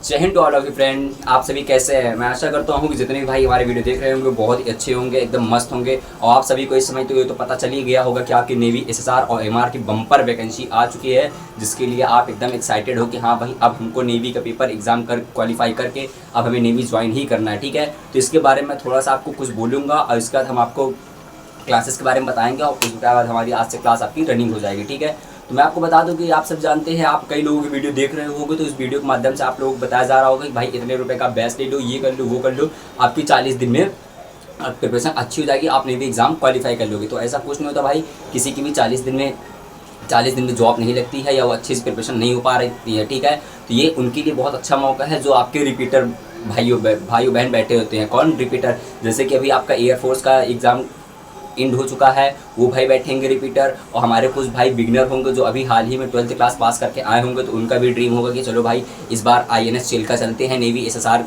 जय Hind to all of you friend. आप सभी कैसे हैं? मैं आशा करता हूँ कि जितने भी भाई हमारे वीडियो देख रहे होंगे बहुत ही अच्छे होंगे, एकदम मस्त होंगे। और आप सभी को इस समय तो पता चल ही गया होगा कि आपकी नेवी एसएसआर और एमआर की बम्पर वैकेंसी आ चुकी है, जिसके लिए आप एकदम एक्साइटेड हो कि हाँ भाई अब हमको नेवी का पेपर एग्जाम कर क्वालिफाई करके अब हमें नेवी ज्वाइन ही करना है। ठीक है, तो इसके बारे में थोड़ा सा आपको कुछ बोलूँगा और इसके बाद हम आपको क्लासेस के बारे में बताएंगे और उसके बाद हमारी आज से क्लास आपकी रनिंग हो जाएगी। ठीक है, तो मैं आपको बता दूं कि आप सब जानते हैं, आप कई लोगों की वीडियो देख रहे होंगे तो इस वीडियो के माध्यम से आप लोगों को बताया जा रहा होगा कि भाई इतने रुपए का बैच ले लो, ये कर लो, वो कर लो, आपकी 40 दिन में प्रिपरेशन अच्छी हो जाएगी, आपने भी एग्जाम क्वालिफाई कर लोगे। तो ऐसा कुछ नहीं होता भाई, किसी की भी 40 दिन में जॉब नहीं लगती है या वो अच्छी से प्रिपरेशन नहीं हो पा रही है। ठीक है, तो ये उनके लिए बहुत अच्छा मौका है जो आपके रिपीटर भाइयों बहन बैठे होते हैं। कौन रिपीटर? जैसे कि अभी आपका एयरफोर्स का एग्ज़ाम एंड हो चुका है, वो भाई बैठेंगे रिपीटर। और हमारे कुछ भाई बिगनर होंगे जो अभी हाल ही में 12th क्लास पास करके आए होंगे, तो उनका भी ड्रीम होगा कि चलो भाई इस बार INS चिल्का चलते हैं, नेवी एसएसआर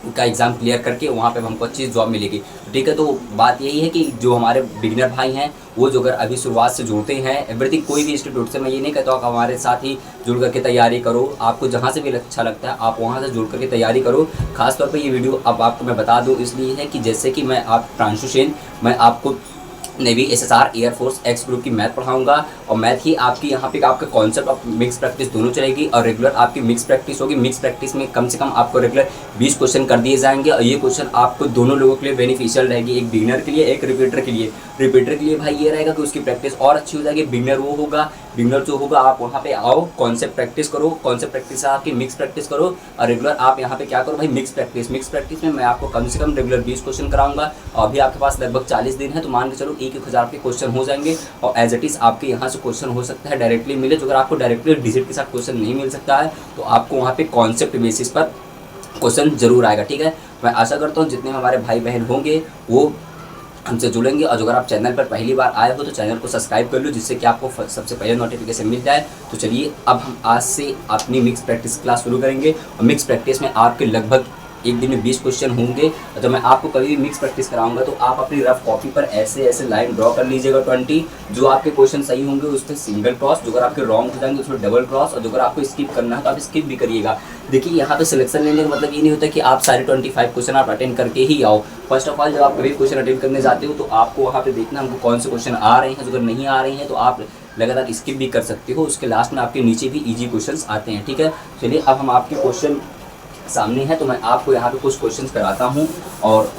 का एग्ज़ाम क्लियर करके वहाँ पे हमको अच्छी जॉब मिलेगी। ठीक है, तो बात यही है कि जो हमारे बिगिनर भाई हैं वो जो अगर अभी शुरुआत से जुड़ते हैं एवरीथिंग कोई भी इंस्टीट्यूट से, मैं ये नहीं कहता कि हमारे साथ ही जुड़ करके तैयारी करो, आपको जहाँ से भी अच्छा लगता है आप वहाँ से जुड़ करके तैयारी करो। खासतौर पर ये वीडियो अब आपको मैं बता दूँ इसलिए है कि जैसे कि मैं आप प्रांशु सेन, मैं आपको navy SSR air force x group की मैथ पढ़ाऊंगा और मैथ ही आपकी यहाँ पे आपका कॉन्सेप्ट और मिक्स प्रैक्टिस दोनों चलेगी और रेगुलर आपकी मिक्स प्रैक्टिस होगी। मिक्स प्रैक्टिस में कम से कम आपको रेगुलर 20 क्वेश्चन कर दिए जाएंगे और ये क्वेश्चन आपको दोनों लोगों के लिए बेनिफिशियल रहेगी, एक बिगनर के लिए एक रिपीटर के लिए। रिपीटर के लिए भाई ये रहेगा कि उसकी प्रैक्टिस और अच्छी हो जाएगी। बिगनर जो होगा आप वहाँ पे आओ, कॉन्सेप्ट प्रैक्टिस करो, कॉन्सेप्ट प्रैक्टिस आपकी मिक्स प्रैक्टिस करो और रेगुलर आप यहाँ पे क्या करो भाई मिक्स प्रैक्टिस में मैं आपको कम से कम रेगुलर 20 क्वेश्चन कराऊंगा और अभी आपके पास लगभग 40 दिन है, तो मान के चलो 1,000 के क्वेश्चन हो जाएंगे। और एज इट इज़ आपके यहाँ से क्वेश्चन हो सकता है डायरेक्टली मिले, जो अगर आपको डायरेक्टली डिजिट के साथ क्वेश्चन नहीं मिल सकता है तो आपको वहाँ पे कॉन्सेप्ट बेसिस पर क्वेश्चन जरूर आएगा। ठीक है, मैं आशा करता हूँ जितने हमारे भाई बहन होंगे वो हमसे जुड़ेंगे। और अगर आप चैनल पर पहली बार आए हो तो चैनल को सब्सक्राइब कर लो, जिससे कि आपको सबसे पहले नोटिफिकेशन मिल जाए। तो चलिए अब हम आज से अपनी मिक्स प्रैक्टिस क्लास शुरू करेंगे और मिक्स प्रैक्टिस में आपके लगभग एक दिन में 20 क्वेश्चन होंगे। तो मैं आपको कभी भी मिक्स प्रैक्टिस कराऊंगा तो आप अपनी रफ कॉपी पर ऐसे ऐसे लाइन ड्रॉ कर लीजिएगा 20। जो आपके क्वेश्चन सही होंगे उस पर सिंगल क्रॉस, जो अगर आपके रॉन्ग हो जाएंगे उस पर डबल क्रॉस, और जो अगर आपको स्किप करना है तो आप स्किप भी करिएगा। देखिए यहाँ पे सिलेक्शन लेने का मतलब ये नहीं होता कि आप सारे 25 क्वेश्चन आप अटेंड करके ही आओ। फर्स्ट ऑफ ऑल जब आप कभी क्वेश्चन अटेंड करने जाते हो तो आपको वहाँ पे देखना हमको कौन से क्वेश्चन आ रहे हैं, जो अगर नहीं आ रहे हैं तो आप लगातार स्किप भी कर सकते हो। उसके लास्ट में आपके नीचे भी ईजी क्वेश्चन आते हैं। ठीक है, चलिए अब हम आपके क्वेश्चन सामने है तो मैं आपको यहाँ पे कुछ क्वेश्चंस कराता हूँ और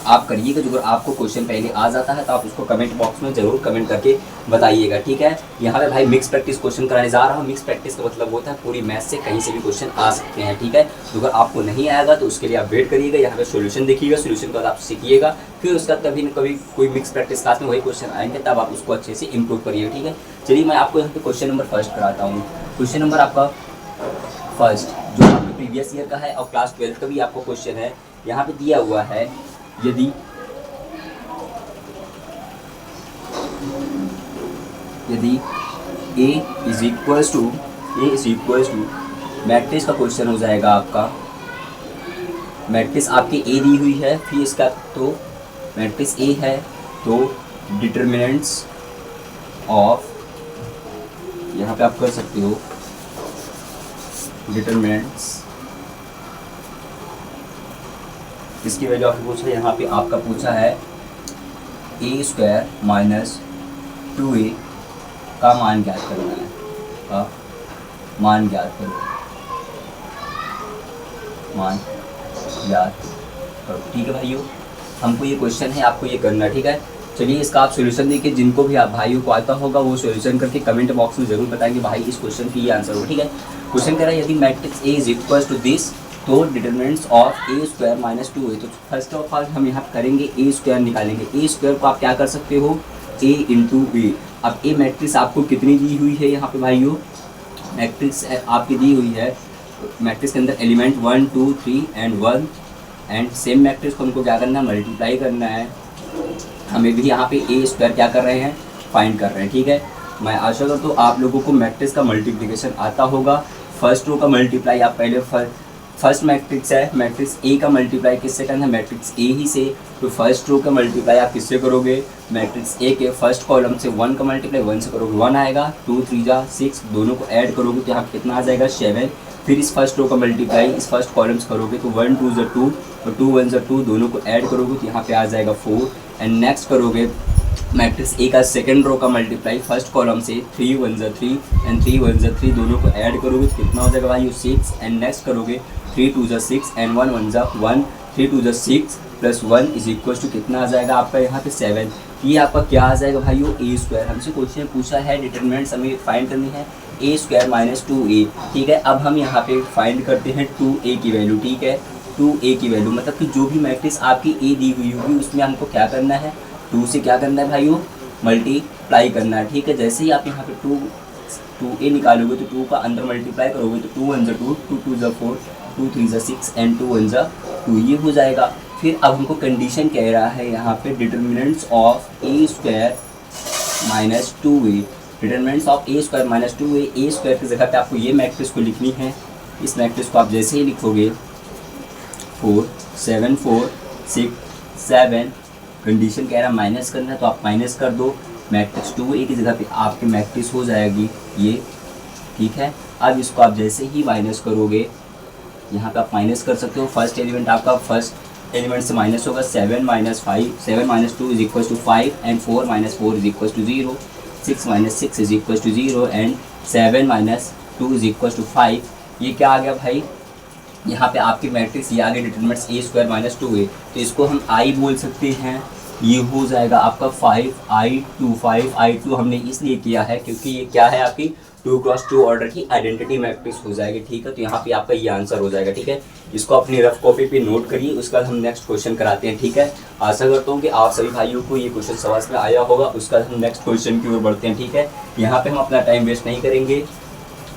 आप करिएगा। जो अगर आपको क्वेश्चन पहले आ जाता है तो आप उसको कमेंट बॉक्स में ज़रूर कमेंट करके बताइएगा। ठीक है, यहाँ पे भाई मिक्स प्रैक्टिस क्वेश्चन कराने जा रहा हूँ। मिक्स प्रैक्टिस का मतलब होता है पूरी मैथ से कहीं से भी क्वेश्चन आ सकते हैं। ठीक है, तो अगर आपको नहीं आएगा तो उसके लिए आप वेट करिएगा, यहाँ पे सोल्यूशन देखिएगा, सोल्यूशन के बाद आप सीखिएगा, फिर उसका कभी न कभी कोई मिक्स प्रैक्टिस क्लास में वही क्वेश्चन आएंगे तब आप उसको अच्छे से इंप्रूव करिएगा। ठीक है, चलिए मैं आपको यहाँ पे क्वेश्चन नंबर फर्स्ट कराता हूँ। क्वेश्चन नंबर आपका फर्स्ट जो आपके प्रीवियस ईयर का है और क्लास 12 का भी आपको क्वेश्चन है। यहाँ पे दिया हुआ है यदि A is equals to matrix का क्वेश्चन हो जाएगा आपका। मैट्रिक्स आपकी A दी हुई है, फिर इसका तो मैट्रिक्स A है तो डिटरमिनेंट्स ऑफ, यहाँ पे आप कर सकते हो डिटरमिनेंट्स, इसकी वजह आपको पूछा है, यहाँ पे आपका पूछा है A² - 2A का मान ज्ञात करना है, का मान ज्ञात करो, मान ज्ञात करो। ठीक है भाइयों, हमको ये क्वेश्चन है, आपको ये करना है। ठीक है, चलिए इसका आप सोल्यूशन देखिए, जिनको भी आप भाइयों को आता होगा वो सोल्यूशन करके कमेंट बॉक्स में जरूर बताएंगे भाई इस क्वेश्चन की ये आंसर होगा। ठीक है, क्वेश्चन कह रहा है यदि matrix A is equal to this तो डिटरमिनेंट्स ऑफ A² - 2A। तो फर्स्ट ऑफ ऑल हम यहाँ करेंगे A² निकालेंगे। A² को आप क्या कर सकते हो A इंटू A। अब A मैट्रिक्स आपको कितनी दी हुई है यहाँ पे भाइयों, मैट्रिक्स आपकी दी हुई है, मैट्रिक्स के अंदर element 1 2 3 and 1 and same matrix को हमको क्या करना है मल्टीप्लाई करना है। हमें भी यहाँ पे A² क्या कर रहे हैं फाइंड कर रहे हैं। ठीक है, मैं आशा करता हूँ आप लोगों को मैट्रिक्स का मल्टीप्लिकेशन आता होगा। फर्स्ट रो का मल्टीप्लाई आप पहले फर्स्ट मैट्रिक्स है, मैट्रिक्स ए का मल्टीप्लाई किससे करना है, मैट्रिक्स ए ही से। तो फर्स्ट रो का मल्टीप्लाई आप किससे करोगे, मैट्रिक्स ए के फर्स्ट कॉलम से 1 का मल्टीप्लाई 1 से करोगे, 1 आएगा, 2 3 जा 6, दोनों को ऐड करोगे तो यहाँ पे कितना आ जाएगा 7। फिर इस फर्स्ट रो का मल्टीप्लाई इस फर्स्ट कॉलम से करोगे तो 1 2 ज़ा 2 और 2 1 ज़ा 2, दोनों को ऐड करोगे तो यहाँ पे आ जाएगा 4। एंड नेक्स्ट करोगे मैट्रिक्स ए का सेकंड रो का मल्टीप्लाई फर्स्ट कॉलम से 3 1 ज़ा 3 एंड 3 1 ज़ा 3, दोनों को ऐड करोगे तो कितना हो जाएगा भाई 6। एंड नेक्स्ट करोगे 3 2 ज़ा 6 एंड 1 1 ज़ा 1, 3 2 ज़ा 6 प्लस 1 इज इक्वल टू कितना आ जाएगा आपका यहाँ पे 7। ये आपका क्या आ जाएगा भाई, वो ए स्क्वायर। हमसे क्वेश्चन पूछा है डिटरमिनेंट्स हमें फाइंड करनी है ए स्क्वायर माइनस 2a, ठीक है। अब हम यहाँ पे फाइंड करते हैं 2a की वैल्यू, ठीक है। 2a की वैल्यू मतलब कि जो भी मैट्रिक्स आपकी ए दी हुई होगी उसमें हमको क्या करना है, 2 से क्या करना है भाई, वो मल्टीप्लाई करना है, ठीक है। जैसे ही आप यहाँ पे 2a निकालोगे तो 2 का अंदर मल्टीप्लाई करोगे तो 2 1 ज़ा 2, 2 2 ज़ा 4, 2 3 ज़ा 6 एंड 2 1 ज़ा 2, ये हो जाएगा। फिर अब हमको कंडीशन कह रहा है यहाँ पे determinants of A square minus 2a, determinants of A square minus 2a। A square की जगह पे आपको ये मैट्रिक्स को लिखनी है। इस मैट्रिक्स को आप जैसे ही लिखोगे 4 7 4 6 7, कंडीशन कह रहा है माइनस करना है तो आप माइनस कर दो, मैट्रिक्स 2a की जगह पे आपकी मैट्रिक्स हो जाएगी ये, ठीक है। अब इसको आप जैसे ही माइनस करोगे, यहाँ पे आप माइनस कर सकते हो, फर्स्ट एलिमेंट आपका फर्स्ट एलिमेंट से माइनस होगा, 7 minus 5, 7 minus 2 is equal to 5 and 4 minus 4 is equal to 0, 6 minus 6 is equal to 0 and 7 minus 2 is equal to 5। ये क्या आ गया भाई, यहाँ पे आपकी मैट्रिक्स ये आ गई डिटरमिनेंट्स ए स्क्वायर माइनस 2a, तो इसको हम आई बोल सकते हैं। ये हो जाएगा आपका 5i2, 5i2 हमने इसलिए किया है क्योंकि ये क्या है आपकी 2 क्रॉस 2 ऑर्डर की आइडेंटिटी मैट्रिक्स हो जाएगी, ठीक है। तो यहाँ पे आपका ये आंसर हो जाएगा, ठीक है। इसको अपनी रफ कॉपी पे नोट करिए, उसका हम नेक्स्ट क्वेश्चन कराते हैं, ठीक है। आशा करता हूँ कि आप सभी भाइयों को ये क्वेश्चन समझ में आया होगा। उसका हम नेक्स्ट क्वेश्चन की ओर बढ़ते हैं, ठीक है। यहाँ पे हम अपना टाइम वेस्ट नहीं करेंगे,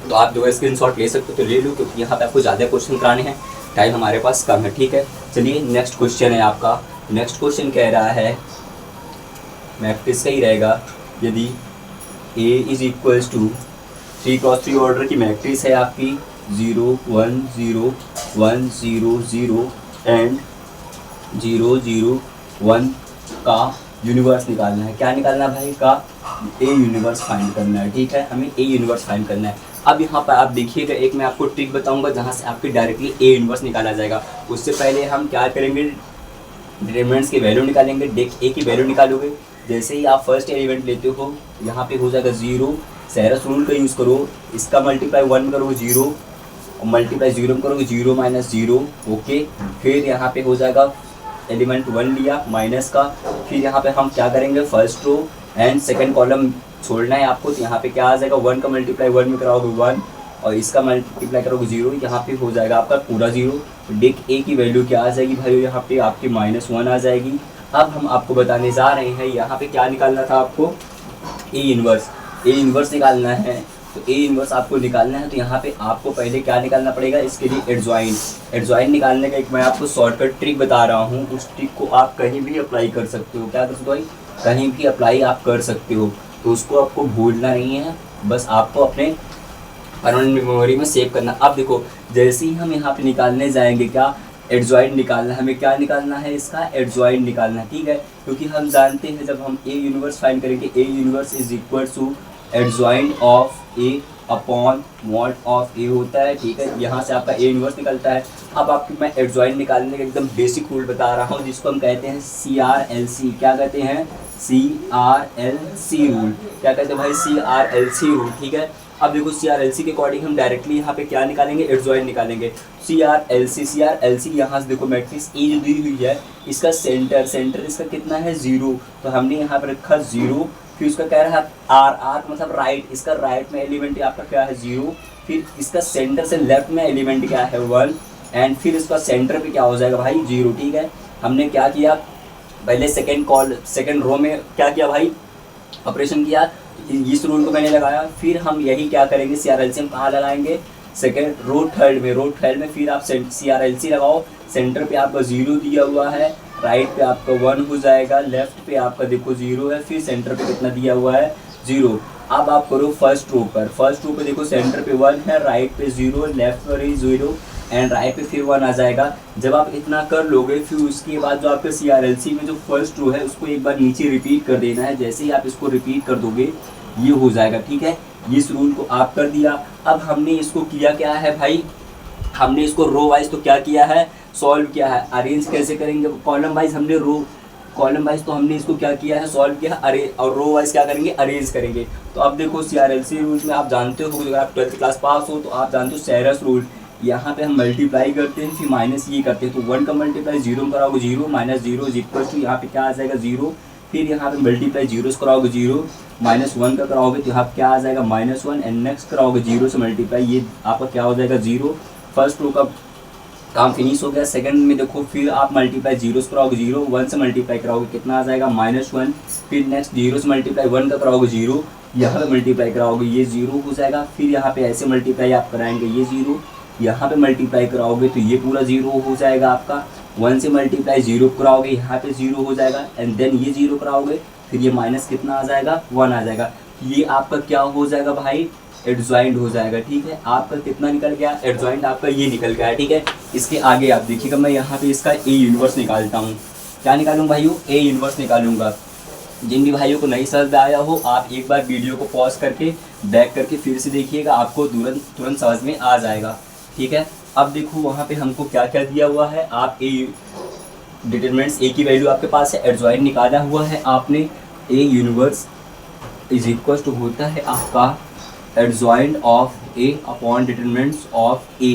तो आप जो स्क्रीनशॉट ले सकते हो तो ले लो, क्योंकि यहाँ पे आपको ज़्यादा क्वेश्चन कराने हैं, टाइम हमारे पास कम है, ठीक है। चलिए नेक्स्ट क्वेश्चन है आपका। नेक्स्ट क्वेश्चन कह रहा है मैट्रिक्स का ही रहेगा, यदि A is equals to 3 cross 3 order की मैट्रिक्स है आपकी 0 1 0 1 0 0 एंड 0 0 1 का यूनिवर्स निकालना है। क्या निकालना है भाई, का ए यूनिवर्स फाइंड करना है, ठीक है। हमें ए यूनिवर्स फाइंड करना है। अब यहाँ पर आप देखिएगा, एक मैं आपको ट्रिक बताऊंगा जहाँ से आपकी डायरेक्टली ए यूनिवर्स निकाला जाएगा। उससे पहले हम क्या करेंगे, डिटरमिनेंट्स की वैल्यू निकालेंगे। देख ए की वैल्यू निकालोगे, जैसे ही आप फर्स्ट एलिमेंट लेते हो यहाँ पे हो जाएगा 0, सेरस रूल का यूज़ करो, इसका मल्टीप्लाई 1 करोगे 0 और मल्टीप्लाई 0 में करोगे 0 माइनस 0, ओके। फिर यहाँ पे हो जाएगा एलिमेंट 1 लिया माइनस का, फिर यहाँ पे हम क्या करेंगे, first row and second column छोड़ना है आपको, तो यहाँ पे क्या आ जाएगा 1 का मल्टीप्लाई 1 में कराओगे 1 और इसका मल्टीप्लाई करोगे 0, यहाँ पे हो जाएगा आपका पूरा 0। डिक ए की वैल्यू क्या आ जाएगी भाई, यहाँ पे आपकी -1 आ जाएगी। अब हम आपको बताने जा रहे हैं यहाँ पे क्या निकालना था आपको, ए इन्वर्स निकालना है। तो ए इन्वर्स आपको निकालना है, तो यहाँ पे आपको पहले क्या निकालना पड़ेगा, इसके लिए एडजॉइन निकालने का एक मैं आपको शॉर्टकट ट्रिक बता रहा हूँ। उस ट्रिक को आप कहीं भी अप्लाई कर सकते हो। क्या कर सकते हो भाई, कहीं भी अप्लाई आप कर सकते हो, तो उसको आपको भूलना नहीं है, बस आपको अपने परमानेंट मेमोरी में सेव करना। अब देखो, जैसे ही हम यहाँ पे निकालने जाएंगे क्या, एडजॉइन निकालना है। हमें क्या निकालना है, इसका एडजॉइन निकालना है, ठीक है। क्योंकि हम जानते हैं जब हम ए यूनिवर्स फाइंड करेंगे, A universe is equal to adjoint of A upon mod of A होता है, ठीक है। यहाँ से आपका ए यूनिवर्स निकलता है। अब आपको मैं एडजॉइन निकालने का एकदम बेसिक रूल बता रहा हूँ, जिसको हम कहते हैं CRLC। क्या कहते हैं, CRLC रूल। क्या कहते हैं भाई, CRLC रूल, ठीक है। अब देखो CRLC के अकॉर्डिंग हम डायरेक्टली यहाँ पे क्या निकालेंगे, एडजॉइन निकालेंगे। CRLC यहाँ से देखो मैट्रिक्स ए जो दी हुई है, इसका सेंटर इसका कितना है 0, तो हमने यहाँ पर रखा 0। फिर उसका कह रहा है आर मतलब राइट, इसका राइट में एलिमेंट आपका क्या है 0, फिर इसका सेंटर से लेफ्ट में एलिमेंट क्या है 1 एंड फिर इसका सेंटर पे क्या हो जाएगा भाई 0, ठीक है। हमने क्या किया, पहले सेकेंड रो में क्या किया भाई, ऑपरेशन किया, इस रूल को मैंने लगाया। फिर हम यही क्या करेंगे, CRLC हम कहाँ लगाएंगे, सेकेंड रो थर्ड में फिर आप CRLC लगाओ। सेंटर पे आपका 0 दिया हुआ है, राइट पे आपका 1 हो जाएगा, लेफ्ट पे आपका देखो 0 है, फिर सेंटर पे कितना दिया हुआ है 0। अब आप करो फर्स्ट रो पर देखो सेंटर पे 1 है, राइट पे 0, लेफ्ट पर ही 0, एंड राइट पे फिर 1 आ जाएगा। जब आप इतना कर लोगे फिर उसके बाद जो आपके CRLC में जो फर्स्ट रो है उसको एक बार नीचे रिपीट कर देना है। जैसे ही आप इसको रिपीट कर दोगे ये हो जाएगा, ठीक है। इस रूल को आप कर दिया। अब हमने इसको किया क्या है भाई, हमने इसको रो वाइज तो क्या किया है, सॉल्व किया है। अरेंज कैसे करेंगे, कॉलम वाइज हमने कॉलम वाइज तो हमने इसको क्या किया है, सॉल्व किया है। अरे और रो वाइज क्या करेंगे, अरेंज करेंगे। तो अब देखो CRLC रूल्स में आप जानते हो, अगर आप 12th क्लास पास हो तो आप जानते हो सेरस रूल। यहाँ पे हम मल्टीप्लाई करते हैं फिर माइनस ये करते हैं। तो 1 का मल्टीप्लाई 0 में कराओगे 0, माइनस 0 इज इक्वल टू यहाँ पे क्या आ जाएगा 0। फिर यहाँ पे मल्टीप्लाई 0 से कराओगे 0, माइनस 1 का कराओगे तो यहाँ पे क्या आ जाएगा -1 एंड नेक्स्ट कराओगे 0 से मल्टीप्लाई, ये आपका क्या हो जाएगा 0। फर्स्ट रो का काम फिनिश हो गया। सेकंड में देखो फिर आप मल्टीप्लाई 0 से कराओगे 0, 1 से मल्टीप्लाई कराओगे कितना आ जाएगा -1। फिर नेक्स्ट 0 से मल्टीप्लाई 1 का कराओगे 0, यहाँ पे मल्टीप्लाई कराओगे ये 0 हो जाएगा। फिर यहाँ पे ऐसे मल्टीप्लाई आप कराएंगे ये 0, यहाँ पे मल्टीप्लाई कराओगे तो ये पूरा 0 हो जाएगा आपका। 1 से मल्टीप्लाई 0 कराओगे यहाँ पे 0 हो जाएगा एंड देन ये 0 कराओगे फिर ये माइनस कितना आ जाएगा 1 आ जाएगा। ये आपका क्या हो जाएगा भाई, एडजॉइंट हो जाएगा, ठीक है। आपका कितना निकल गया, एडजॉइंट आपका ये निकल गया है, ठीक है। इसके आगे आप देखिएगा मैं यहाँ पे इसका A इन्वर्स निकालता हूँ। क्या निकालूंगा भाइयों, A इन्वर्स निकालूंगा। जिन भी भाइयों को नहीं समझ में आया हो आप एक बार वीडियो को पॉज करके बैक करके फिर से देखिएगा, आपको तुरंत समझ में आ जाएगा, ठीक है। अब देखो वहाँ पे हमको क्या क्या दिया हुआ है, आप A डिटरमिनेंट्स A की वैल्यू आपके पास है, एडजॉइंट निकाला हुआ है आपने। A inverse is equal to होता है आपका adjoint of A upon determinants of A।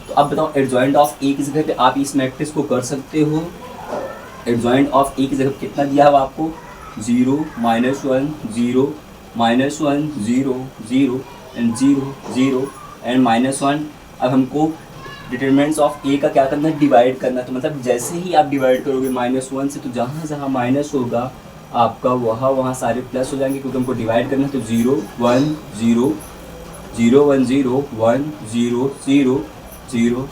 तो अब बताओ एडजॉइंट ऑफ A की जगह पे आप इस मैट्रिक्स को कर सकते हो। एडजॉइंट ऑफ A की जगह कितना दिया हुआ आपको 0, -1 0, -1 0 0 एंड 0 0 एंड -1। अब हमको डिटरमिनेंट्स ऑफ A का क्या करना है, डिवाइड करना है। तो मतलब जैसे ही आप डिवाइड करोगे -1 से तो जहाँ जहाँ माइनस होगा आपका वहाँ सारे प्लस हो जाएंगे, क्योंकि हमको डिवाइड करना है। तो 0 1 0 0 1 0 1 0 0 0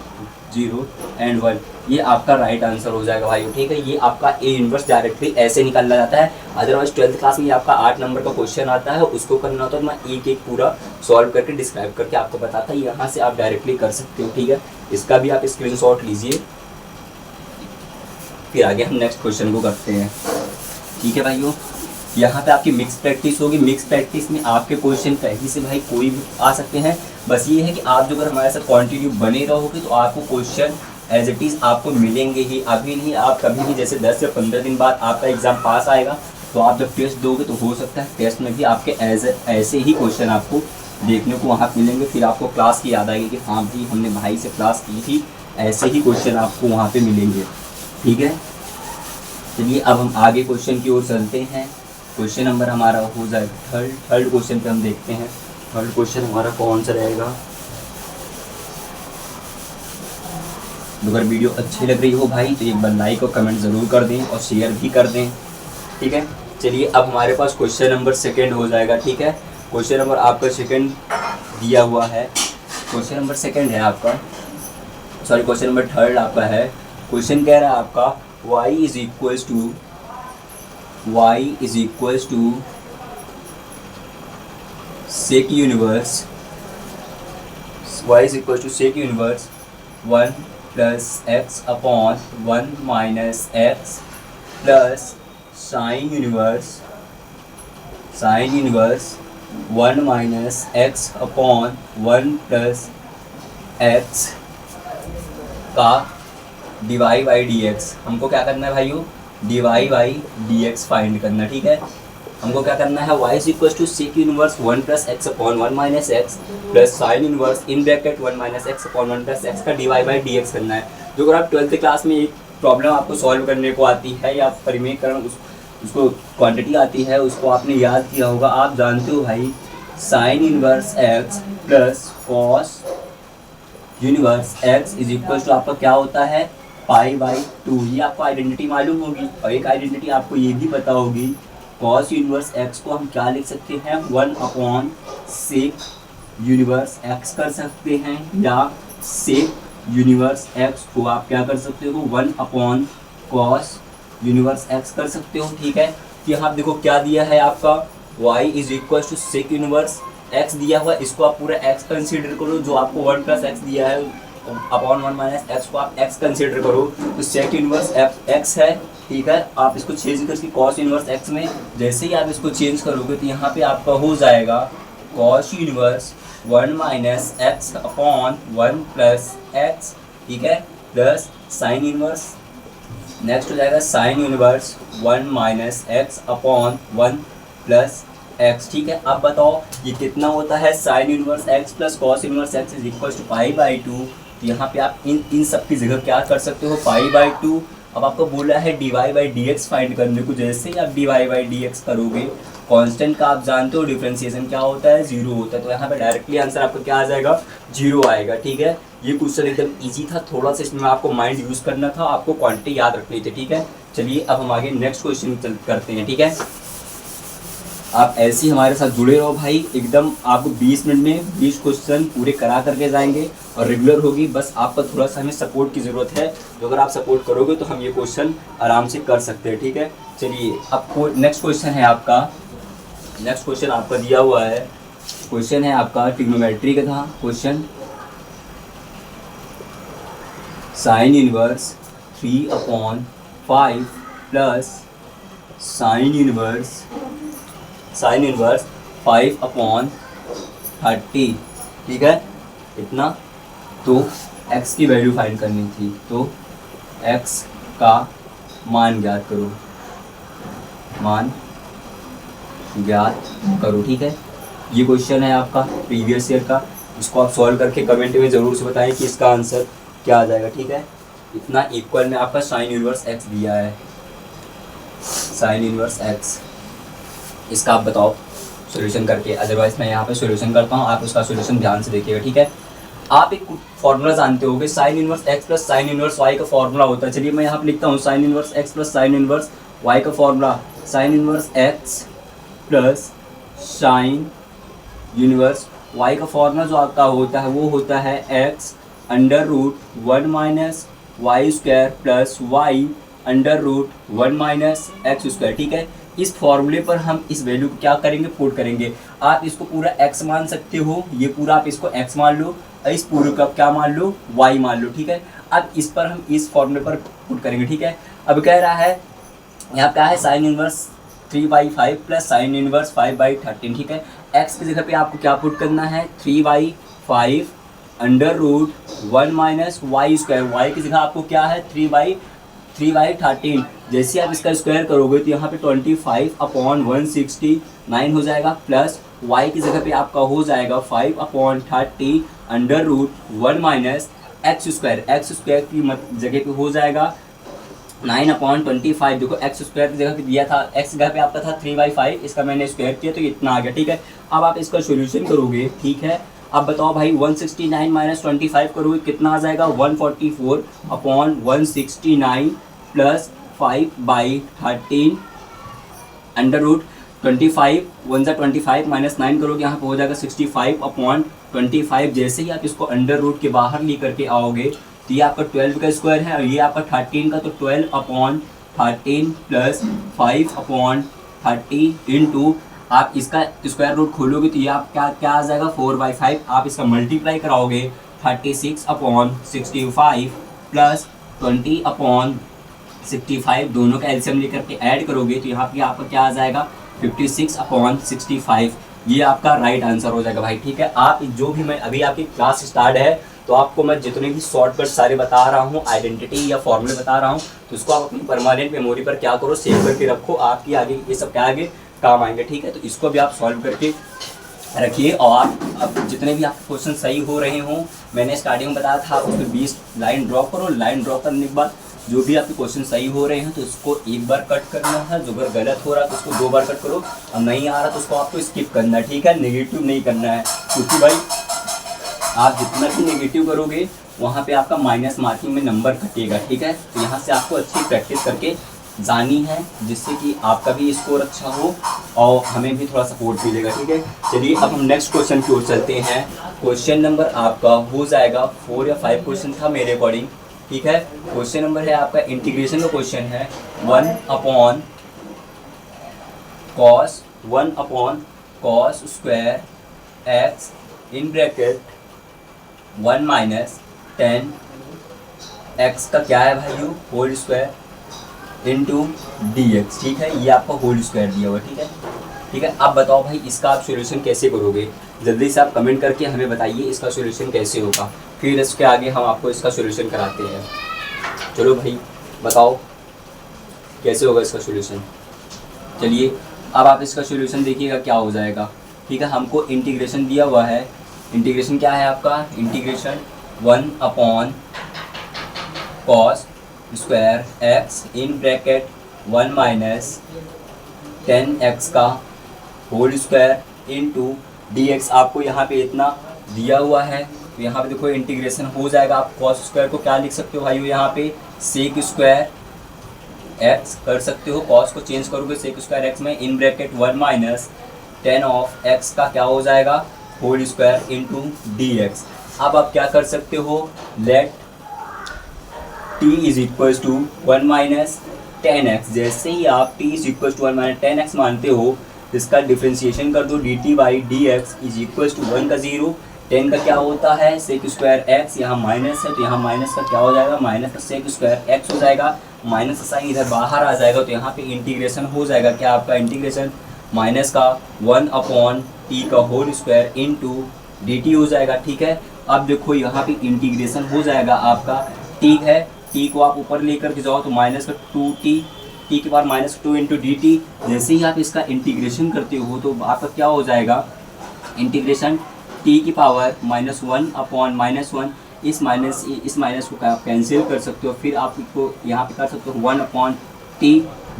0 एंड 1, ये आपका राइट आंसर हो जाएगा भाई, ठीक है। ये आपका A इन्वर्स डायरेक्टली ऐसे निकाला जाता है। अदरवाइज 12th क्लास में ये आपका 8 नंबर का क्वेश्चन आता है, उसको करना होता है तो मैं एक एक पूरा सॉल्व करके डिस्क्राइब करके आपको बताता है। यहाँ से आप डायरेक्टली कर सकते हो, ठीक है। इसका भी आप स्क्रीनशॉट लीजिए, फिर आगे हम नेक्स्ट क्वेश्चन को करते हैं, ठीक है भाइयों। यहाँ पे आपकी मिक्स प्रैक्टिस होगी। मिक्स प्रैक्टिस में आपके क्वेश्चन पहले से भाई कोई भी आ सकते हैं। बस ये है कि आप जो अगर हमारे साथ कंटिन्यू बने रहोगे तो आपको क्वेश्चन एज इट इज़ आपको मिलेंगे ही। अभी नहीं, आप कभी भी जैसे 10 या 15 दिन बाद आपका एग्ज़ाम पास आएगा तो आप जब टेस्ट दोगे तो हो सकता है टेस्ट में भी आपके ऐसे ही क्वेश्चन आपको देखने को वहाँ मिलेंगे। फिर आपको क्लास की याद आएगी कि हाँ भी हमने भाई से क्लास की थी, ऐसे ही क्वेश्चन आपको वहाँ पर मिलेंगे, ठीक है। चलिए अब हम आगे क्वेश्चन की ओर चलते हैं। क्वेश्चन नंबर हमारा हो जाएगा थर्ड क्वेश्चन पे हम देखते हैं। थर्ड क्वेश्चन हमारा कौन सा रहेगा। अगर वीडियो अच्छी लग रही हो भाई तो एक बार लाइक और कमेंट ज़रूर कर दें और शेयर भी कर दें, ठीक है। चलिए अब हमारे पास क्वेश्चन नंबर 2 हो जाएगा, ठीक है। क्वेश्चन नंबर आपका 2 दिया हुआ है। क्वेश्चन नंबर 2 है आपका, सॉरी क्वेश्चन नंबर 3 आपका है। क्वेश्चन कह रहा है आपका y is equals to sec universe, y is equals to sec universe 1 plus x upon 1 minus x plus sin universe 1 minus x upon 1 plus x का dy by d x. हमको क्या करना है भाइयों, dy by d x find करना, ठीक है। हमको क्या करना है, y is equal to sec inverse 1 plus x upon 1 minus x plus sine inverse in bracket 1 minus x upon 1 plus x का डिवाई बाई डी एक्स करना है। जो अगर आप 12th क्लास में एक प्रॉब्लम आपको सॉल्व करने को आती है या परिमेयकरण उसको क्वांटिटी आती है, उसको आपने याद किया होगा। आप जानते हो भाई sine inverse x plus cos inverse x is equal to आपका क्या होता है पाई बाई 2। ये आपको आइडेंटिटी मालूम होगी और एक आइडेंटिटी आपको ये भी पता होगी, कॉस यूनिवर्स एक्स को हम क्या लिख सकते हैं 1 अपॉन सेक यूनिवर्स एक्स कर सकते हैं, या सेक यूनिवर्स एक्स को आप क्या कर सकते हो 1 अपॉन कॉस यूनिवर्स एक्स कर सकते हो, ठीक है। कि यहाँ देखो क्या दिया है आपका y is equal to sec inverse x दिया हुआ, इसको आप पूरा x कंसीडर करो, जो आपको 1 प्लस एक्स दिया है अपॉन 1 माइनस एक्स को आप एक्स कंसिडर करो तो सेक इनवर्स एफ एक्स है, ठीक है। आप इसको चेंज करके कॉस इनवर्स एक्स में, जैसे ही आप इसको चेंज करोगे तो यहाँ पे आपका हो जाएगा cos inverse 1 minus x upon 1 plus x, ठीक है, प्लस साइन इनवर्स, नेक्स्ट हो जाएगा sine inverse 1 minus x upon 1 plus x, ठीक है। अब बताओ ये कितना होता है, sine inverse x plus cos inverse x is equal to पाई/2। यहाँ पे आप इन सब की जगह क्या कर सकते हो, पाई/2। अब आपको बोला है dy/dx फाइंड करने को, जैसे ही आप dy/dx करोगे, कांस्टेंट का आप जानते हो डिफरेंशिएशन क्या होता है, 0 होता है, तो यहाँ पे डायरेक्टली आंसर आपका क्या आ जाएगा, 0 आएगा, ठीक है। ये क्वेश्चन एकदम इजी था, थोड़ा सा इसमें आपको माइंड यूज़ करना था, आपको क्वांटिटी याद रखनी थी, ठीक है। चलिए अब हम आगे नेक्स्ट क्वेश्चन करते हैं, ठीक है। आप ऐसे ही हमारे साथ जुड़े रहो भाई, एकदम आपको 20 मिनट में 20 क्वेश्चन पूरे करा करके जाएंगे और रेगुलर होगी, बस आपका थोड़ा सा हमें सपोर्ट की ज़रूरत है। तो अगर आप सपोर्ट करोगे तो हम ये क्वेश्चन आराम से कर सकते हैं, ठीक है। चलिए अब नेक्स्ट क्वेश्चन है आपका, नेक्स्ट क्वेश्चन आपका दिया हुआ है, क्वेश्चन है आपका ट्रिग्नोमेट्री का था question, sine inverse 3/5 plus sine inverse 5/30, ठीक है, इतना। तो x की वैल्यू फाइंड करनी थी, तो x का मान ज्ञात करो, मान ज्ञात करो, ठीक है। ये क्वेश्चन है आपका प्रीवियस ईयर का, इसको आप सॉल्व करके कमेंट में ज़रूर से बताएं कि इसका आंसर क्या आ जाएगा, ठीक है। इतना इक्वल में आपका साइन इनवर्स x दिया है, साइन इनवर्स x, इसका आप बताओ सॉल्यूशन करके, अदरवाइज मैं यहाँ पे सॉल्यूशन करता हूँ, आप उसका सॉल्यूशन ध्यान से देखिएगा, ठीक है। आप एक फॉर्मूला जानते होगे, sine inverse x plus sine inverse y का फॉर्मूला होता है। चलिए मैं यहाँ पे लिखता हूँ sine inverse x plus sine inverse y का formula, sine inverse x plus sine inverse y का फॉर्मूला जो आपका होता है वो होता है x under root 1 minus y square plus y under root 1 minus x square, ठीक है। इस फॉर्मूले पर हम इस वैल्यू को क्या करेंगे, पुट करेंगे। आप इसको पूरा x मान सकते हो, ये पूरा आप इसको x मान लो, इस पूरे का क्या मान लो, y मान लो, ठीक है। अब इस पर हम इस फॉर्मूले पर पुट करेंगे, ठीक है। अब कह रहा है यहाँ क्या है, sine inverse 3/5 plus sine inverse 5/13, ठीक है। x की जगह पे आपको क्या पुट करना है, 3/5 under root 1 minus y square, y की जगह आपको क्या है 3/13। जैसे आप इसका स्क्वायर करोगे तो यहाँ पे 25/169 हो जाएगा, प्लस y की जगह पे आपका हो जाएगा 5/30 under root 1 minus x square, x square की जगह पे हो जाएगा 9/25। देखो एक्स स्क्वायर की जगह पे दिया था, एक्स जगह पे आपका था 3/5, इसका मैंने स्क्वायर किया तो इतना आ गया, ठीक है। अब आप इसका सोल्यूशन करोगे, ठीक है। अब बताओ भाई 169 माइनस 25 करोगे कितना आ जाएगा, 144/169 प्लस 5/13 अंडर रूट 25, 1 जा 25 माइनस 9 करोगे, यहाँ पे हो जाएगा 65/25। जैसे ही आप इसको अंडर रूट के बाहर ले करके आओगे तो ये आपका 12 का स्क्वायर है और ये आपका 13 का, तो 12/13 प्लस 5/30 इंटू आप इसका स्क्वायर रूट खोलोगे तो ये आप क्या आ जाएगा 4/5। आप इसका मल्टीप्लाई कराओगे 36/65 प्लस 20/65, दोनों का एलसीएम लेकर के ऐड करोगे तो यहाँ पे आपका क्या आ जाएगा 56/65। ये आपका राइट आंसर हो जाएगा भाई, ठीक है। आप जो भी, मैं अभी आपकी क्लास स्टार्ट है तो आपको मैं जितने भी शॉर्टकट सारे बता रहा हूँ, आइडेंटिटी या फॉर्मूले बता रहा हूँ, तो उसको आप अपनी परमानेंट मेमोरी पर क्या करो, सेव करके रखो, आपकी आगे ये सब क्या आगे काम आएंगे, ठीक है। तो इसको भी आप सॉल्व करके रखिए और आप अब जितने भी आपके क्वेश्चन सही हो रहे हों, मैंने स्टार्टिंग में बताया था उसमें 20 लाइन ड्रॉ करो, लाइन ड्रॉ करने के बाद जो भी आपके क्वेश्चन सही हो रहे हैं तो उसको एक बार कट करना है, जो अगर गलत हो रहा है तो उसको 2 बार कट करो, और नहीं आ रहा तो उसको आपको स्किप करना है, ठीक है। नेगेटिव नहीं करना है, क्योंकि भाई आप जितना भी नेगेटिव करोगे वहाँ पे आपका माइनस मार्किंग में नंबर घटेगा, ठीक है। तो यहाँ से आपको अच्छी प्रैक्टिस करके जानी है, जिससे कि आपका भी स्कोर अच्छा हो और हमें भी थोड़ा सपोर्ट मिलेगा, ठीक है। चलिए अब हम नेक्स्ट क्वेश्चन की ओर चलते हैं। क्वेश्चन नंबर आपका हो जाएगा 4 या 5 क्वेश्चन था मेरे अकॉर्डिंग, ठीक है। क्वेश्चन नंबर है आपका इंटीग्रेशन का क्वेश्चन है, 1/cos square x in bracket 1 minus 10 x का क्या है भाई, whole square into d x, ठीक है। ये आपका होल स्क्वायर दिया हुआ, ठीक है। ठीक है, अब बताओ भाई इसका आप सॉल्यूशन कैसे करोगे, जल्दी से आप कमेंट करके हमें बताइए इसका सॉल्यूशन कैसे होगा, फिर इसके आगे हम आपको इसका सॉल्यूशन कराते हैं। चलो भाई बताओ कैसे होगा इसका सॉल्यूशन। चलिए अब आप इसका सॉल्यूशन देखिएगा क्या हो जाएगा। ठीक है, हमको इंटीग्रेशन दिया हुआ है, इंटीग्रेशन क्या है आपका, integration 1 cos square x in bracket 1 minus 10x का whole square into d x. आपको यहाँ पे इतना दिया हुआ है, तो यहाँ पे देखो इंटीग्रेशन हो जाएगा। आप cos स्क्वायर को क्या लिख सकते हो भाई, यहाँ पे सेक स्क्वायर x कर सकते हो, cos को चेंज करोगे सेक स्क्वायर x में, in bracket 1 minus 10 of x का क्या हो जाएगा, whole square into d x. अब आप क्या कर सकते हो, let t is equal to 1 minus 10x। जैसे ही आप t is equal to 1 minus 10x मानते हो, इसका डिफ्रेंशिएशन कर दो, dt by d x is equal to 1 का 0, 10 का क्या होता है सेक स्क्वायर x, यहाँ माइनस है तो यहाँ माइनस का क्या हो जाएगा, माइनस का सेक स्क्वायर x हो जाएगा, माइनस का साइन इधर बाहर आ जाएगा, तो यहाँ पे इंटीग्रेशन हो जाएगा क्या आपका, इंटीग्रेशन माइनस का 1/t का होल स्क्वायर इंटू dt हो जाएगा। ठीक है, अब देखो यहाँ पे इंटीग्रेशन हो जाएगा आपका, ठीक है, t को आप ऊपर लेकर के जाओ तो माइनस का 2t, t के power minus 2 into D T. जैसे ही आप इसका इंटीग्रेशन करते हो तो आपका क्या हो जाएगा, इंटीग्रेशन t की पावर -1/-1, इस माइनस को आप कैंसिल कर सकते हो, फिर आप इसको यहाँ पे कर सकते हो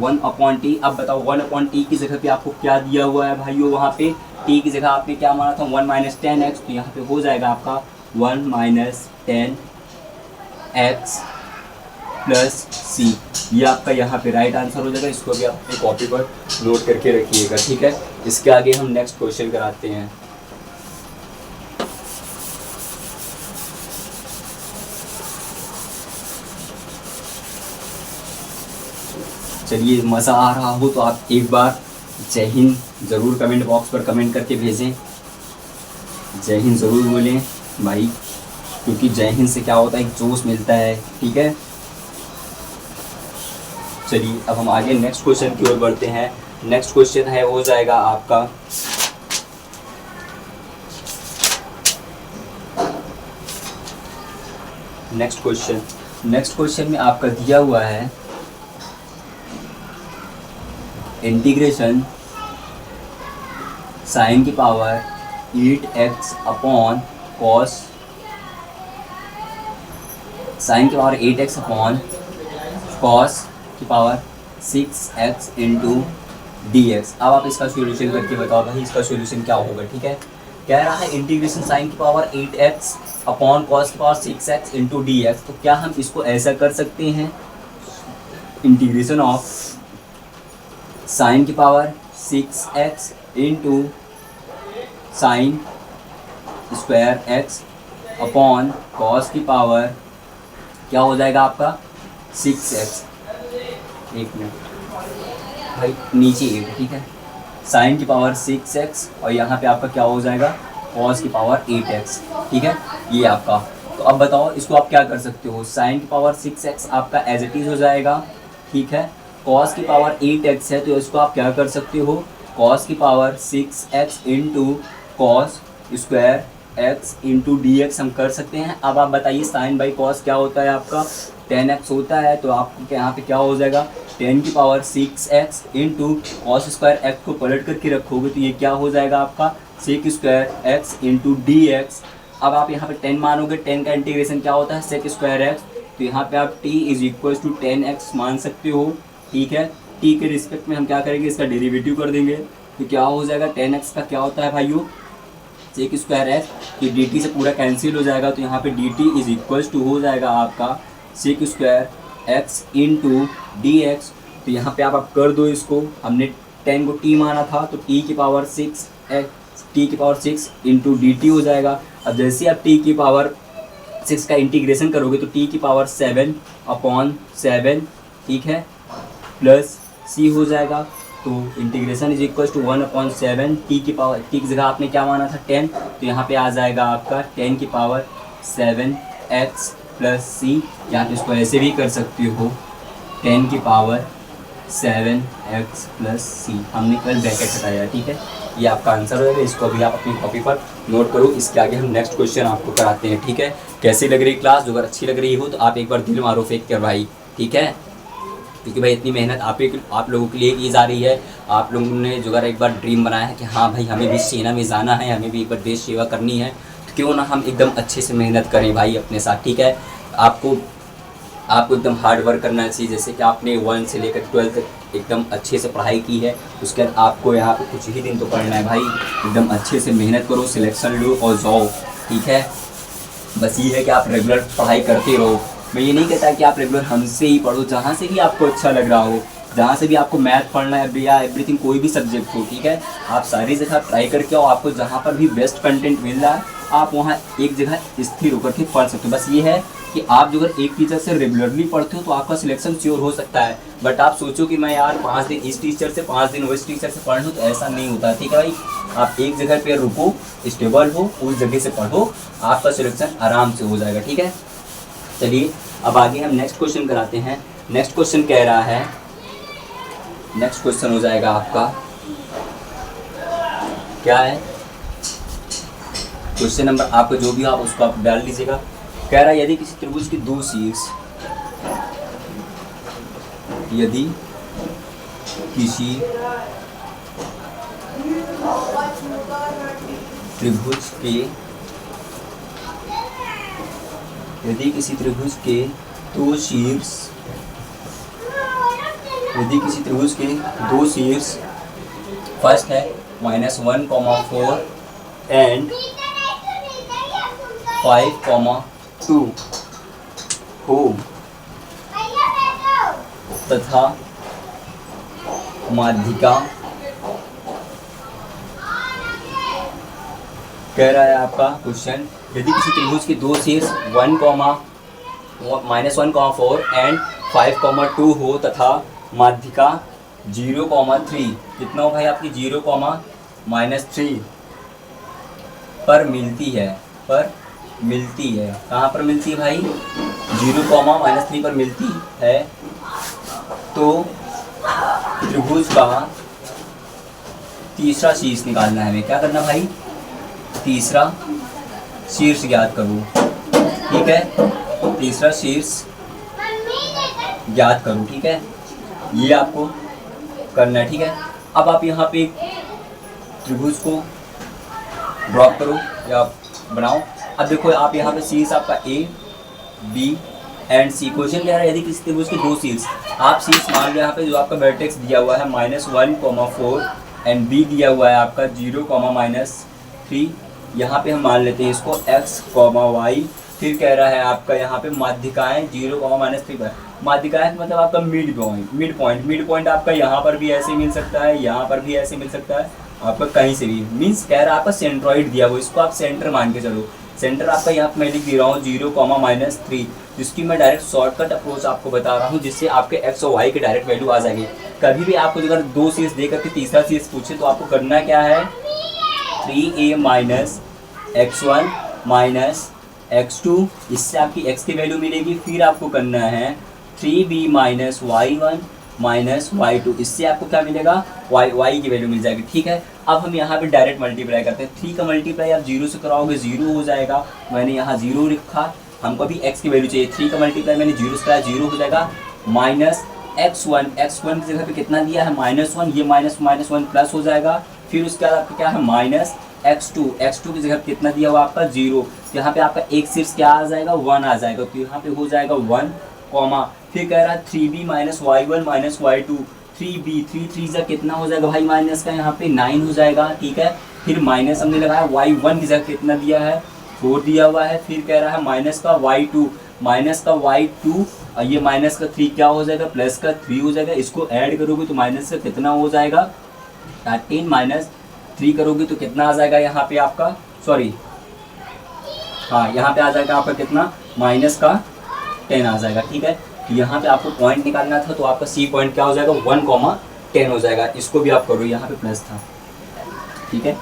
1/t। अब बताओ 1/t की जगह पे आपको क्या दिया हुआ है भाइयों, वहाँ पे t की जगह आपने क्या माना था 1 माइनस 10x, तो यहाँ पे हो जाएगा आपका 1 माइनस 10x प्लस सी। ये आपका यहाँ पे राइट आंसर हो जाएगा। इसको भी आप अपनी कॉपी पर नोट करके रखिएगा। ठीक है, इसके आगे हम नेक्स्ट क्वेश्चन कराते हैं। चलिए, मज़ा आ रहा हो तो आप एक बार जय हिंद ज़रूर कमेंट बॉक्स पर कमेंट करके भेजें, जय हिंद ज़रूर बोलें भाई, क्योंकि जय हिंद से क्या होता है, एक जोश मिलता है। ठीक है, चलिए अब हम आगे नेक्स्ट क्वेश्चन की ओर बढ़ते हैं। नेक्स्ट क्वेश्चन है हो जाएगा आपका नेक्स्ट क्वेश्चन में आपका दिया हुआ है इंटीग्रेशन साइन की power 8x upon cos, sine की पावर 8x अपॉन कॉस की power 6x into d x. अब आप इसका सॉल्यूशन करके बताओ भाई इसका सॉल्यूशन क्या होगा। ठीक है, कह रहा है इंटीग्रेशन साइन की पावर 8x अपॉन कॉस की power 6x into d x. तो क्या हम इसको ऐसा कर सकते हैं, इंटीग्रेशन ऑफ साइन की power 6x into sine square x upon cos की पावर क्या हो जाएगा आपका 6x। एक मिनट भाई, नीचे 8, ठीक है, साइन की पावर 6x और यहाँ पे आपका क्या हो जाएगा कॉस की पावर 8x। ठीक है, ये आपका। तो अब बताओ इसको आप क्या कर सकते हो, साइन की पावर 6x आपका एज इट इज़ हो जाएगा। ठीक है, कॉस की पावर 8x है तो इसको आप क्या कर सकते हो, कॉस की power 6x into cos square x into d x हम कर सकते हैं। अब आप बताइए साइन बाई कॉस क्या होता है आपका 10x होता है, तो आपको यहाँ पे क्या हो जाएगा 10 की power 6x into cos square x को पलट करके रखोगे तो ये क्या हो जाएगा आपका sec square x into d x. अब आप यहाँ पे 10 मानोगे, 10 का इंटीग्रेशन क्या होता है सेक स्क्वायर x, तो यहाँ पे आप t is equal to 10x मान सकते हो। ठीक है, t के रिस्पेक्ट में हम क्या करेंगे, इसका डेरिवेटिव कर देंगे, तो क्या हो जाएगा 10x का क्या होता है भाइयों सेक स्क्वायर x, तो dt से पूरा कैंसिल हो जाएगा, तो यहाँ पे dt इज इक्वल टू हो जाएगा आपका sec square x into d x. तो यहाँ पे आप कर दो इसको, हमने 10 को t माना था तो t की पावर 6 इंटू डी टी हो जाएगा। अब जैसे आप t की पावर 6 का इंटीग्रेशन करोगे तो t की पावर 7/7, ठीक है, प्लस c हो जाएगा। तो integration is equal to 1/7, t की पावर, t की जगह आपने क्या माना था 10, तो यहाँ पे आ जाएगा आपका 10 की पावर 7 एक्स प्लस सी, या तो इसको ऐसे भी कर सकते हो 10 की पावर 7x प्लस सी। हमने कल ब्रैकेट हटाया, ठीक है। ये आपका आंसर होगा, इसको भी आप अपनी कॉपी पर नोट करो। इसके आगे हम नेक्स्ट क्वेश्चन आपको कराते हैं, ठीक है। कैसी लग रही क्लास? अगर अच्छी लग रही हो तो आप एक बार दिल मारो फेंक कर भाई, ठीक है, क्योंकि भाई इतनी मेहनत आप लोगों के लिए की जा रही है। आप लोगों ने जो अगर एक बार ड्रीम बनाया है कि हाँ भाई हमें भी सेना में जाना है, हमें भी एक बार देश सेवा करनी है, तो क्यों ना हम एकदम अच्छे से मेहनत करें भाई अपने साथ, ठीक है। आपको एकदम हार्ड वर्क करना चाहिए। जैसे कि आपने 1 से लेकर 12 तक एकदम अच्छे से पढ़ाई की है, उसके बाद आपको यहाँ पे कुछ ही दिन तो पढ़ना है भाई। एकदम अच्छे से मेहनत करो, सिलेक्शन लो और जाओ, ठीक है। बस ये है कि आप रेगुलर पढ़ाई करते रहो। मैं ये नहीं कहता कि आप रेगुलर हमसे ही पढ़ो, जहाँ से भी आपको अच्छा लग रहा हो, जहाँ से भी आपको मैथ पढ़ना है या एवरीथिंग कोई भी सब्जेक्ट हो, ठीक है, आप सारी जगह ट्राई करके आओ। आपको जहाँ पर भी बेस्ट कंटेंट मिल रहा है आप वहाँ एक जगह स्थिर होकर के पढ़ सकते हो। बस ये है कि आप जो अगर एक टीचर से रेगुलरली पढ़ते हो तो आपका सिलेक्शन श्योर हो सकता है। बट आप सोचो कि मैं यार 5 दिन इस टीचर से 5 दिन उस टीचर से पढ़ लूँ, तो ऐसा नहीं होता, ठीक है भाई। आप एक जगह पे रुको, स्टेबल हो, उस जगह से पढ़ो, आपका सिलेक्शन आराम से हो जाएगा, ठीक है। चलिए अब आगे हम नेक्स्ट क्वेश्चन कराते हैं। नेक्स्ट क्वेश्चन कह रहा है, नेक्स्ट क्वेश्चन हो जाएगा आपका, क्या है क्वेश्चन नंबर आपका जो भी आप उसको आप डाल लीजिएगा। कह रहा है यदि किसी त्रिभुज की दो शीर्ष, यदि किसी त्रिभुज के दो शीर्ष, यदि किसी त्रिभुज के दो शीर्ष फर्स्ट है -1,4 एंड 5,2 हो तथा माध्यिका, कह रहा है आपका क्वेश्चन, यदि किसी त्रिभुज के दो शीर्ष -1,4 एंड 5,2 हो तथा माध्यिका 0,3, कितना हो भाई आपकी 0,-3 पर मिलती है, कहाँ पर मिलती है भाई? 0,-3 पर मिलती है, तो त्रिभुज का तीसरा शीर्ष निकालना है हमें। क्या करना भाई? तीसरा शीर्ष ज्ञात करो, ठीक है। तीसरा शीर्ष ज्ञात करो, ठीक है, ये आपको करना है, ठीक है। अब आप यहाँ पे त्रिभुज को ड्रॉ करो या बनाओ। अब देखो आप यहाँ पे शीर्ष आपका A, B and C। Question कह रहा है यदि किसी त्रिभुज के दो शीर्ष, आप शीर्ष मान लो यहाँ पे जो आपका वर्टेक्स दिया हुआ है -1,4 एंड B दिया हुआ है आपका 0,-3। यहाँ पे हम मान लेते हैं इसको x, y। फिर कह रहा है आपका यहाँ पे माध्यिकाएँ 0,-3 पर। माध्यिकाएँ मतलब आपका मिड पॉइंट आपका यहाँ पर भी ऐसे मिल सकता है, यहाँ पर भी ऐसे मिल सकता है, आपका कहीं से भी। मीन्स कह रहा है आपका सेंट्रॉइड दिया हुआ, इसको आप सेंटर मान के चलो। सेंटर आपका यहाँ पर मैं लिख दे रहा हूँ 0,-3, जिसकी मैं डायरेक्ट शॉर्टकट अप्रोच आपको बता रहा हूँ, जिससे आपके x और y के डायरेक्ट वैल्यू आ जाएगी। कभी भी आपको अगर दो शीर्ष दे करके तीसरा शीर्ष पूछे तो आपको करना क्या है? 3a - x1 - x2, इससे आपकी x की वैल्यू मिलेगी। फिर आपको करना है 3b - y1 - y2, इससे आपको क्या मिलेगा? y की वैल्यू मिल जाएगी, ठीक है। अब हम यहाँ पे डायरेक्ट मल्टीप्लाई करते हैं। 3 का मल्टीप्लाई आप 0 से कराओगे 0 हो जाएगा, मैंने यहाँ 0 लिखा। हमको भी x की वैल्यू चाहिए, 3 का मल्टीप्लाई मैंने 0 से कराया 0 हो जाएगा। -x1 की जगह पे कितना दिया है? -1, ये -1 प्लस हो जाएगा। फिर उसके बाद आपका क्या है? -x2 की जगह पे कितना दिया हुआ आपका? 0। यहाँ पे आपका एक शीर्ष क्या आ जाएगा? 1 आ जाएगा, तो यहाँ पे हो जाएगा 1, फिर कह रहा है 3b - y1 - y2। 3 से कितना हो जाएगा भाई? माइनस का यहाँ पे 9 हो जाएगा, ठीक है। फिर माइनस हमने लगाया, y1 की जगह कितना दिया है? 4 दिया हुआ है। फिर कह रहा है माइनस का y2, और ये माइनस का 3 क्या हो जाएगा? प्लस का 3 हो जाएगा। इसको ऐड करोगे तो माइनस का कितना हो जाएगा? 13 - 3 करोगे तो कितना आ जाएगा यहाँ पे आपका? सॉरी, हाँ, यहाँ पे आ जाएगा आपका कितना? -10 आ जाएगा, ठीक है। यहाँ पे आपको पॉइंट निकालना था, तो आपका C पॉइंट क्या हो जाएगा? 1,10 हो जाएगा। इसको भी आप करो, यहाँ पे प्लस था, ठीक है।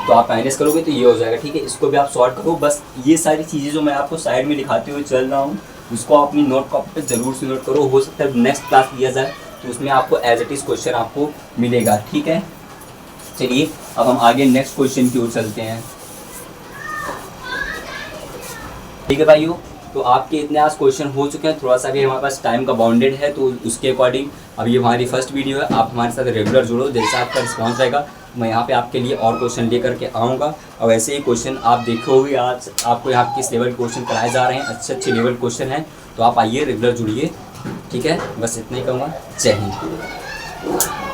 तो आप माइनस करोगे तो ये हो जाएगा, ठीक है। इसको भी आप सॉल्व करो। बस ये सारी चीज़ें जो मैं आपको साइड में दिखाते हुए चल रहा हूँ उसको अपनी नोट कॉपी पे ज़रूर से नोट करो। हो सकता है नेक्स्ट क्लास लिया जाए तो उसमें आपको एज इट इज़ क्वेश्चन आपको मिलेगा, ठीक है। चलिए अब हम आगे नेक्स्ट क्वेश्चन की ओर चलते हैं, ठीक है भाइयों। तो आपके इतने आज क्वेश्चन हो चुके हैं, थोड़ा सा भी हमारे पास टाइम का बाउंडेड है, तो उसके अकॉर्डिंग अब ये हमारी फर्स्ट वीडियो है। आप हमारे साथ रेगुलर जुड़ो, जैसा आपका रिस्पॉन्स रहेगा मैं यहाँ पे आपके लिए और क्वेश्चन लेकर के आऊँगा। और ऐसे ही क्वेश्चन आप देखोगे, आज आपको यहाँ किस लेवल के क्वेश्चन कराए जा रहे हैं, अच्छे अच्छे लेवल क्वेश्चन हैं। तो आप आइए रेगुलर जुड़िए, ठीक है। बस इतना ही कहूँगा। जय हिंद।